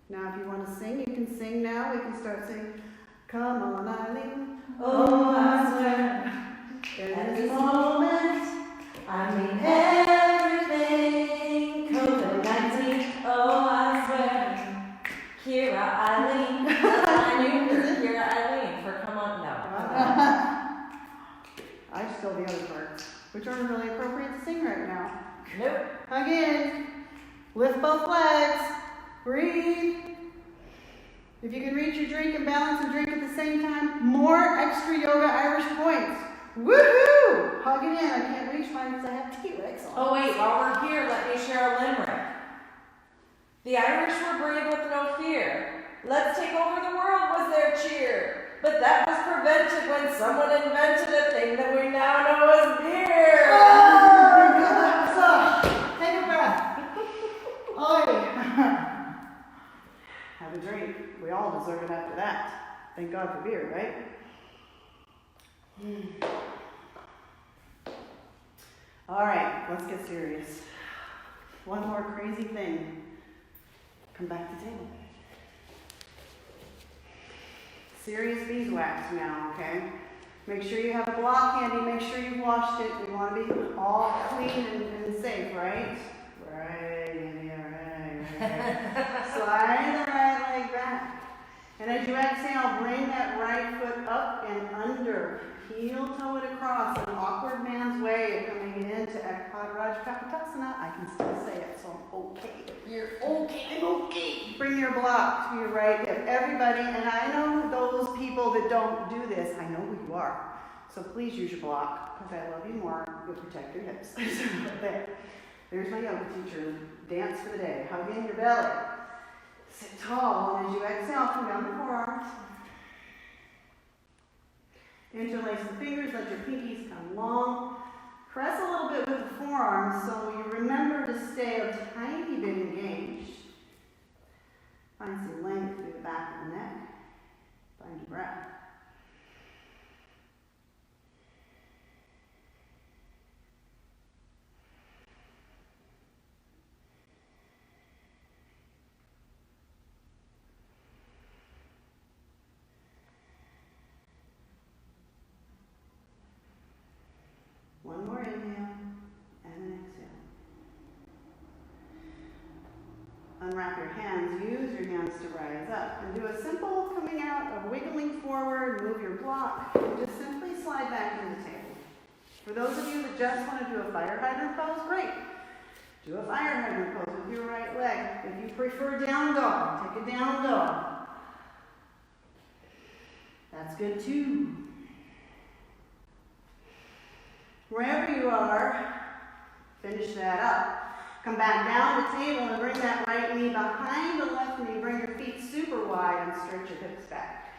Speaker 2: Now if you want to sing, you can sing now. We can start singing. Come on, Eileen.
Speaker 1: Oh, I swear.
Speaker 2: In this moment,
Speaker 1: I mean everything. COVID-19. Oh, I swear. Here I
Speaker 2: which aren't really appropriate to sing right now.
Speaker 1: Nope.
Speaker 2: Hug in. Lift both legs. Breathe. If you can reach your drink and balance and drink at the same time, more extra yoga Irish points. Woohoo! Hug it in. I can't reach mine because I have T-Rex on.
Speaker 1: Oh wait, while we're here, let me share a limerick. The Irish were brave with no fear. Let's take over the world was their cheer. But that was prevented when someone invented a thing that we now know as beer.
Speaker 2: Oh, so, take a breath. Have a drink. We all deserve it after that. Thank God for beer, right? All right, let's get serious. One more crazy thing. Come back to table. Serious beeswax now, okay? Make sure you have a block handy. Make sure you've washed it. We want to be all clean and safe, right? Right, right. Slide the right leg back. And as you exhale, bring that right foot up and under. Heel toe it across, an awkward man's way of coming into Ekpadaraj Kapotasana. I can still say it, so I'm okay.
Speaker 1: You're okay.
Speaker 2: I'm okay. Bring your block to your right hip. Everybody, and I know those people that don't do this, I know who you are. So please use your block, because I love you more. You'll protect your hips. There's my yoga teacher. Dance for the day. Hug in your belly. Sit tall, and as you exhale, come down the forearms. Interlace the fingers, let your pinkies come long. Press a little bit with the forearms so you remember to stay a tiny bit engaged. Find some length through the back of the neck. Find your breath. One more inhale and an exhale. Unwrap your hands, use your hands to rise up, and do a simple coming out of wiggling forward, move your block, and just simply slide back into table. For those of you that just want to do a fire hydrant pose, great. Do a fire hydrant pose with your right leg. If you prefer down dog, take a down dog. That's good too. Wherever you are, finish that up. Come back down the table and bring that right knee behind the left knee. Bring your feet super wide and stretch your hips back.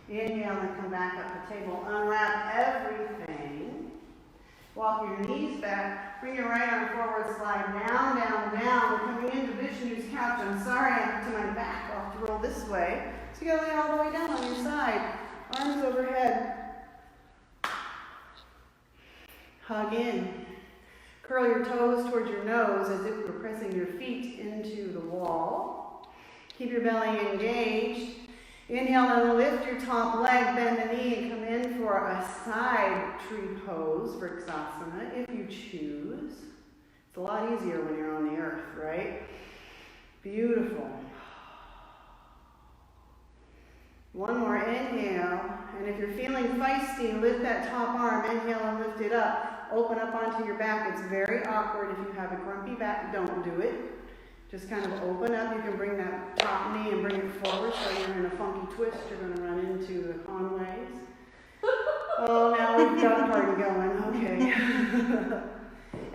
Speaker 2: Inhale and come back up the table. Unwrap everything. Walk your knees back. Bring your right arm forward. Slide down, down, down. We're coming into Vishnu's couch. I'm sorry, I have to my back. I'll have to roll this way. So you gotta lay all the way down on your side. Arms overhead. Hug in. Curl your toes towards your nose as if you're pressing your feet into the wall. Keep your belly engaged. Inhale and lift your top leg, bend the knee, and come in for a side tree pose, Vrksasana, if you choose. It's a lot easier when you're on the earth, right? Beautiful. One more inhale, and if you're feeling feisty, lift that top arm, inhale and lift it up. Open up onto your back. It's very awkward if you have a grumpy back, don't do it. Just kind of open up. You can bring that top knee and bring it forward so you're in a funky twist. You're going to run into the Conways. Oh, now we've got a party going. Okay.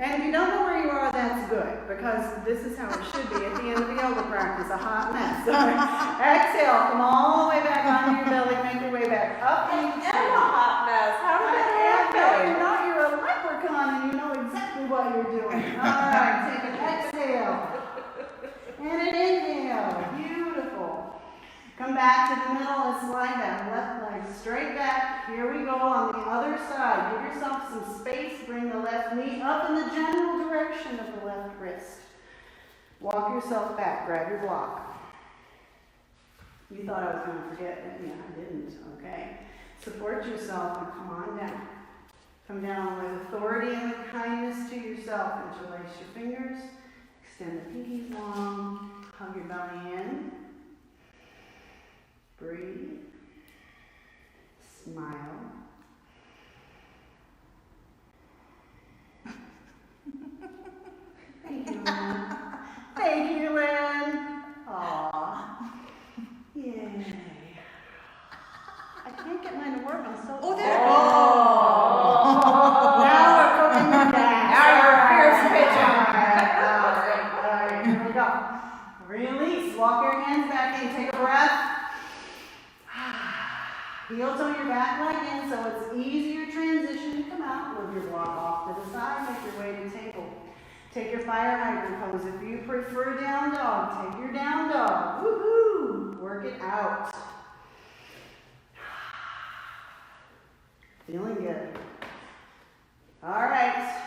Speaker 2: And if you don't know where you are, that's good, because this is how it should be at the end of the yoga practice, a hot mess. Exhale, come all the way back onto your belly, make your way back up.
Speaker 1: I am a hot mess. How did that
Speaker 2: No,
Speaker 1: happen?
Speaker 2: you're not. You're a leprechaun and you know exactly what you're doing. All right, take an exhale. And an inhale. Beautiful. Come back to the middle and slide that left leg straight back. Here we go on the other side. Give yourself some space. Bring the left knee up in the general direction of the left wrist. Walk yourself back. Grab your block. You thought I was going to forget. Yeah, I didn't. Okay. Support yourself and come on down. Come down with authority and with kindness to yourself. Interlace your fingers. Extend the pinkies long. Hug your belly in. Oh, there. Oh. Now we're cooking the gas.
Speaker 1: Now you're a fierce pigeon.
Speaker 2: All right, here we go. Release, walk your hands back in, take a breath. Heels on your back leg in, so it's easier transition to come out. Move your block off to the side, make your way to table. Take your fire hydrant pose. If you prefer down dog, take your down dog. Woohoo! Work it out. Feeling good. All right.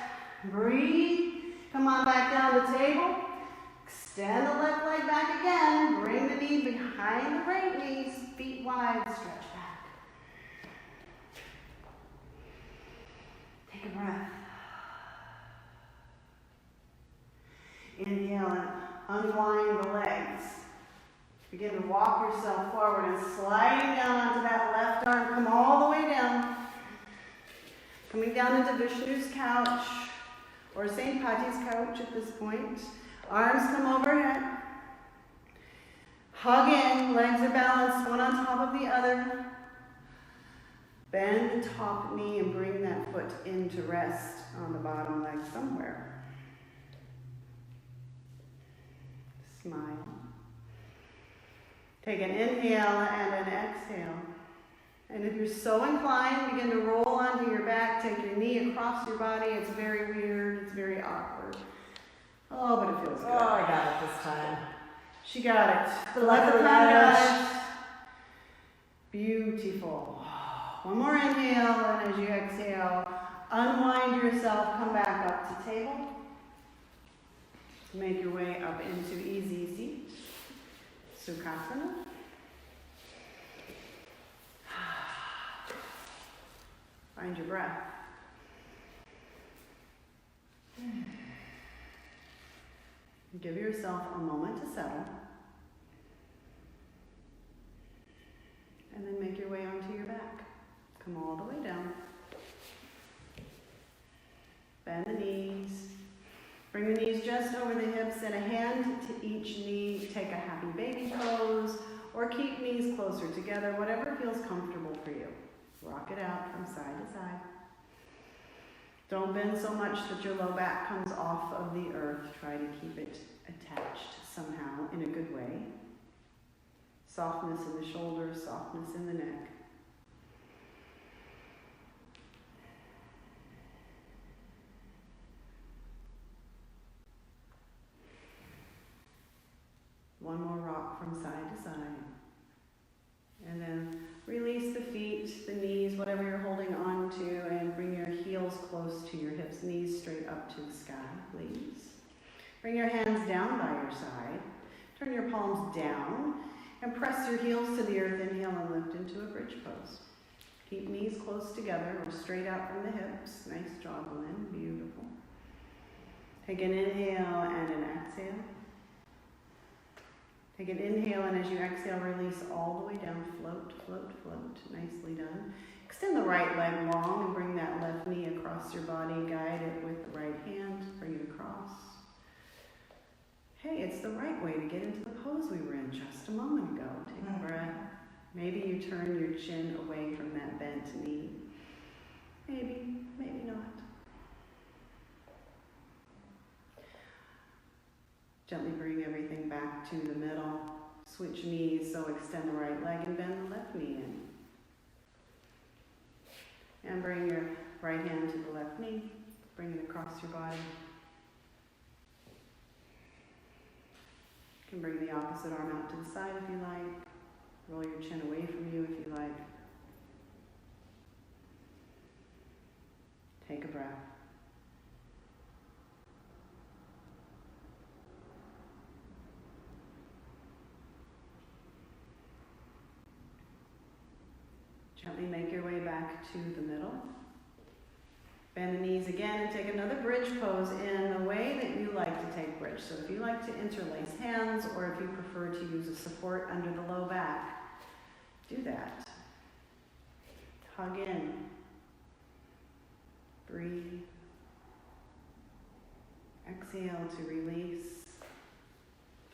Speaker 2: Breathe. Come on back down to table. Extend the left leg back again. Bring the knee behind the right knees. Feet wide. Stretch back. Take a breath. Inhale and unwind the legs. Begin to walk yourself forward and sliding down onto that left arm. Come all the way down. Coming down into Vishnu's couch or St. Pati's couch at this point. Arms come overhead. Hug in. Legs are balanced, one on top of the other. Bend the top knee and bring that foot into rest on the bottom leg somewhere. Smile. Take an inhale and an exhale. And if you're so inclined, begin to roll onto your back. Take your knee across your body. It's very weird. It's very awkward. Oh, but it feels good.
Speaker 1: Oh, I got it this time.
Speaker 2: She got it. The left arm got it. Beautiful. One more inhale, and as you exhale, unwind yourself. Come back up to table. Make your way up into easy seat. Sukhasana. Find your breath. Give yourself a moment to settle. And then make your way onto your back. Come all the way down. Bend the knees. Bring the knees just over the hips and a hand to each knee. Take a happy baby pose or keep knees closer together, whatever feels comfortable for you. Rock it out from side to side. Don't bend so much that your low back comes off of the earth. Try to keep it attached somehow in a good way. Softness in the shoulders, softness in the neck. One more rock from side to side. And then release the feet, the knees, whatever you're holding on to, and bring your heels close to your hips, knees straight up to the sky, please. Bring your hands down by your side. Turn your palms down and press your heels to the earth. Inhale and lift into a bridge pose. Keep knees close together or straight out from the hips. Nice job, Jolynn. Beautiful. Take an inhale and an exhale. Take an inhale, and as you exhale, release all the way down. Float, float, float. Nicely done. Extend the right leg long and bring that left knee across your body. Guide it with the right hand. Bring it across. Hey, it's the right way to get into the pose we were in just a moment ago. Take a breath. Maybe you turn your chin away from that bent knee. Maybe, maybe not. Gently bring everything back to the middle. Switch knees, so extend the right leg and bend the left knee in. And bring your right hand to the left knee. Bring it across your body. You can bring the opposite arm out to the side if you like. Roll your chin away from you if you like. Take a breath. Gently make your way back to the middle. Bend the knees again and take another bridge pose in the way that you like to take bridge. So if you like to interlace hands or if you prefer to use a support under the low back, do that. Hug in. Breathe. Exhale to release.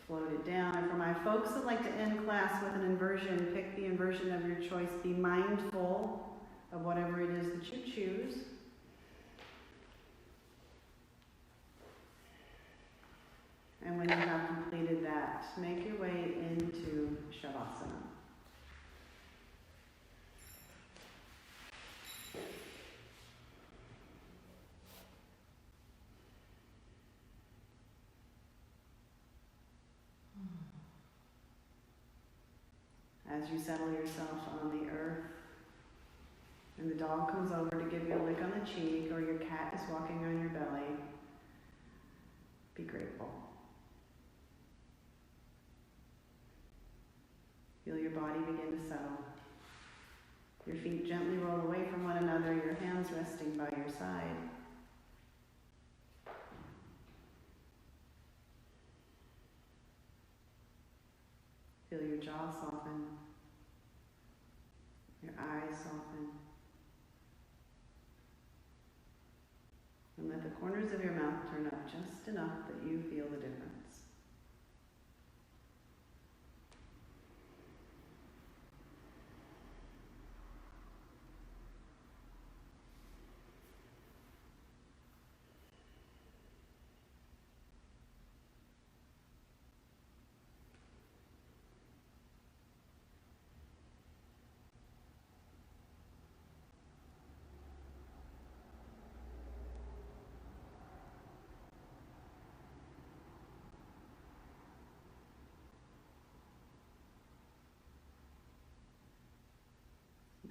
Speaker 2: Float it down. And for my folks that like to end class with an inversion, pick the inversion of your choice. Be mindful of whatever it is that you choose. And when you have completed that, make your way into Shavasana. As you settle yourself on the earth, and the dog comes over to give you a lick on the cheek, or your cat is walking on your belly, be grateful. Feel your body begin to settle. Your feet gently roll away from one another, your hands resting by your side. Feel your jaw soften, your eyes soften. And let the corners of your mouth turn up just enough that you feel the difference.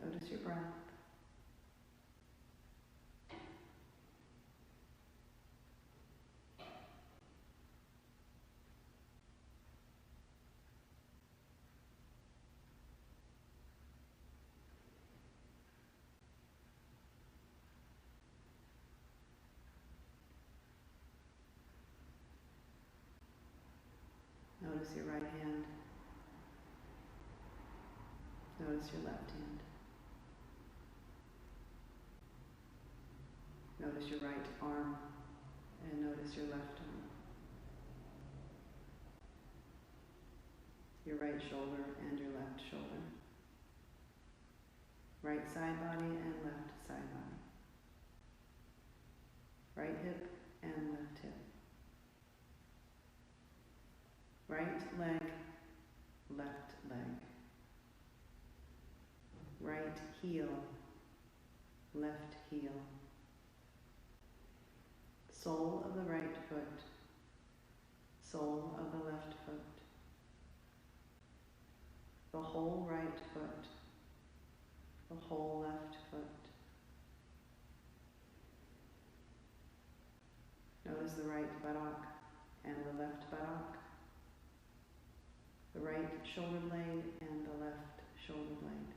Speaker 2: Notice your breath. Notice your right hand. Notice your left hand. Notice your right arm, and notice your left arm. Your right shoulder and your left shoulder. Right side body and left side body. Right hip and left hip. Right leg, left leg. Right heel, left heel. Sole of the right foot, sole of the left foot. The whole right foot, the whole left foot. Notice the right buttock and the left buttock. The right shoulder blade and the left shoulder blade.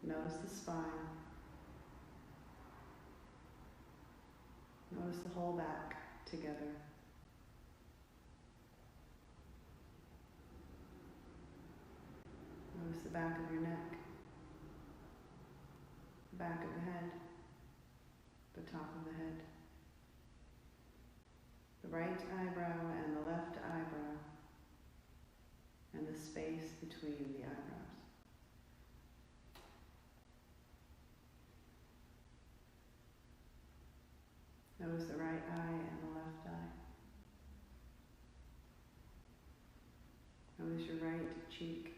Speaker 2: Notice the spine. Notice the whole back together. Notice the back of your neck, the back of the head, the top of the head, the right eyebrow and the left eyebrow, and the space between the eyebrows. Notice the right eye and the left eye. Notice your right cheek,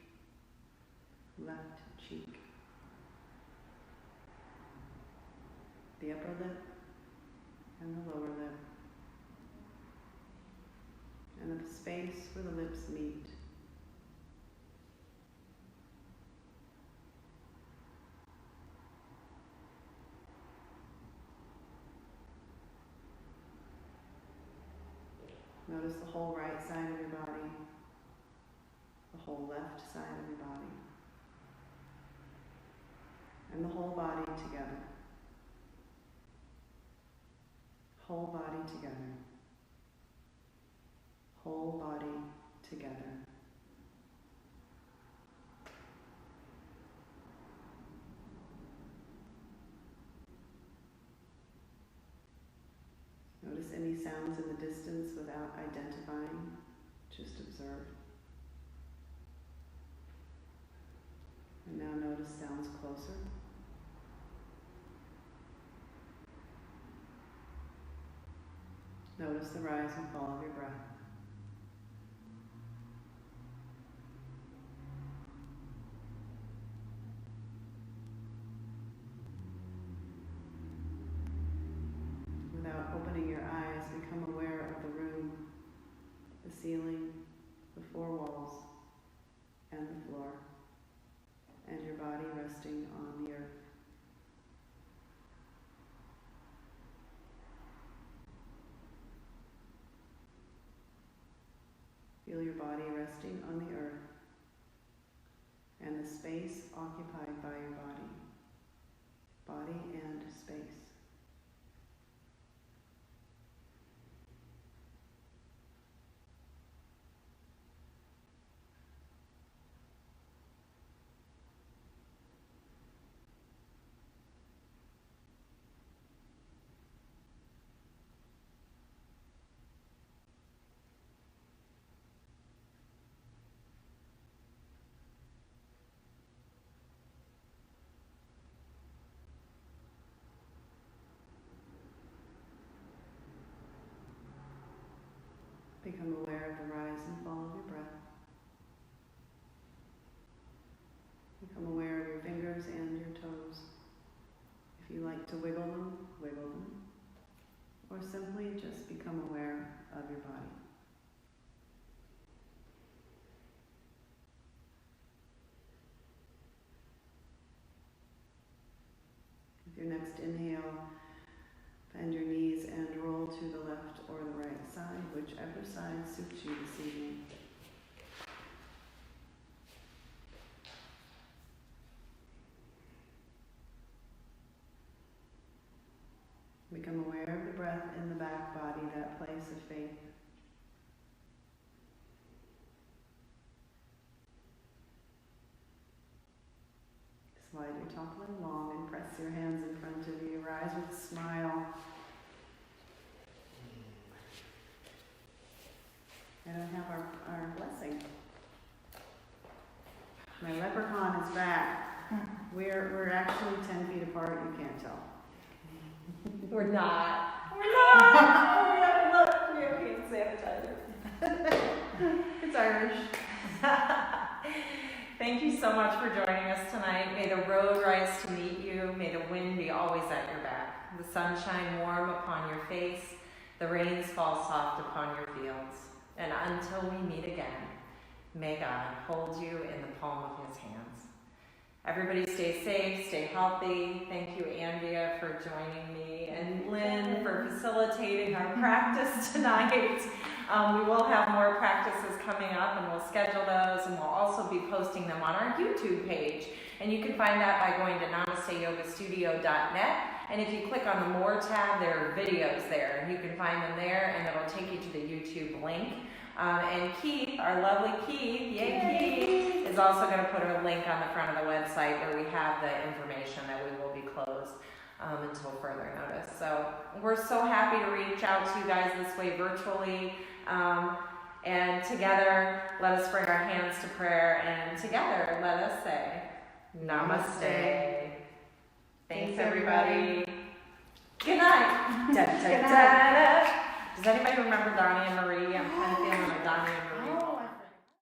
Speaker 2: left cheek. The upper lip and the lower lip. And the space where the lips meet. Notice the whole right side of your body, the whole left side of your body, and the whole body together. Whole body together. Whole body together. Notice any sounds in the distance without identifying, just observe. And now notice sounds closer. Notice the rise and fall of your breath. Without opening your eyes, become aware of the room, the ceiling, the four walls, and the floor, and your body resting on the earth. Feel your body resting on the earth and the space occupied by your body and space. Become aware of the rise and fall of your breath. Become aware of your fingers and your toes. If you like to wiggle them, or simply just become aware of your body. With your next inhale, bend your knees and roll to the left or the right side, whichever side suits you this evening. Become aware of the breath in the back body, that place of faith. Slide your top leg long and press your hands in front of you. Rise with a smile. I don't have our blessing. My leprechaun is back. We're actually 10 feet apart, you can't tell.
Speaker 1: We're not. Oh, look, we have hand sanitizer.
Speaker 2: It's Irish.
Speaker 1: Thank you so much for joining us tonight. May the road rise to meet you. May the wind be always at your back. The sun shine warm upon your face. The rains fall soft upon your fields. And until we meet again, may God hold you in the palm of his hands. Everybody stay safe, stay healthy. Thank you, Anvia, for joining me, and Lynn for facilitating our practice tonight. We will have more practices coming up, and we'll schedule those, and we'll also be posting them on our YouTube page. And you can find that by going to namasteyogastudio.net. And if you click on the More tab, there are videos there, and you can find them there, and it'll take you to the YouTube link. And Keith, our lovely Keith, Keith, is also going to put a link on the front of the website where we have the information that we will be closed until further notice. So we're so happy to reach out to you guys this way virtually. And together, let us bring our hands to prayer, and together, let us say, Namaste. Thanks, everybody. Good night. Da, da, da, da. Does anybody remember Donnie and Marie? I'm kind of feeling like Donnie and